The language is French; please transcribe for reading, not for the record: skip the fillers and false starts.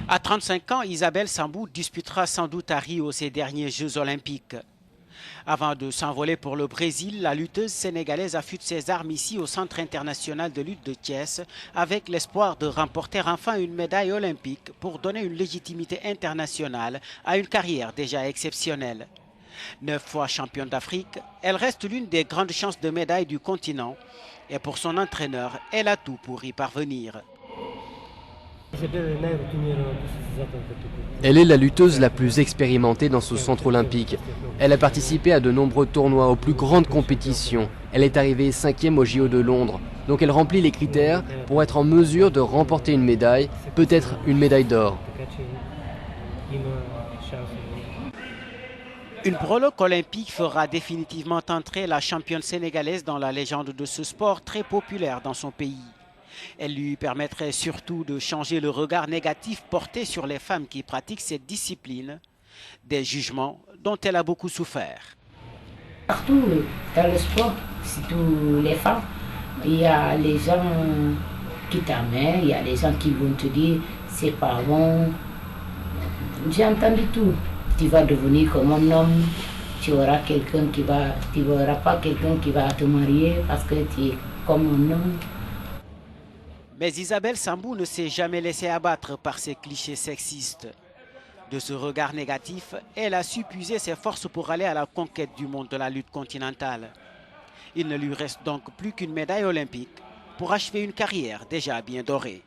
À 35 ans, Isabelle Sambou disputera sans doute à Rio ses derniers Jeux olympiques. Avant de s'envoler pour le Brésil, la lutteuse sénégalaise affûte ses armes ici au Centre international de lutte de Thiès avec l'espoir de remporter enfin une médaille olympique pour donner une légitimité internationale à une carrière déjà exceptionnelle. 9 fois championne d'Afrique, elle reste l'une des grandes chances de médaille du continent et pour son entraîneur, elle a tout pour y parvenir. Elle est la lutteuse la plus expérimentée dans ce centre olympique. Elle a participé à de nombreux tournois aux plus grandes compétitions. Elle est arrivée 5e au JO de Londres. Donc elle remplit les critères pour être en mesure de remporter une médaille, peut-être une médaille d'or. Une breloque olympique fera définitivement entrer la championne sénégalaise dans la légende de ce sport très populaire dans son pays. Elle lui permettrait surtout de changer le regard négatif porté sur les femmes qui pratiquent cette discipline, des jugements dont elle a beaucoup souffert. Partout dans le sport, surtout les femmes, il y a les gens qui t'amènent, il y a les gens qui vont te dire c'est pas bon. J'ai entendu tout. Tu vas devenir comme un homme, tu auras pas quelqu'un qui va te marier parce que tu es comme un homme. Mais Isabelle Sambou ne s'est jamais laissée abattre par ces clichés sexistes. De ce regard négatif, elle a su puiser ses forces pour aller à la conquête du monde de la lutte continentale. Il ne lui reste donc plus qu'une médaille olympique pour achever une carrière déjà bien dorée.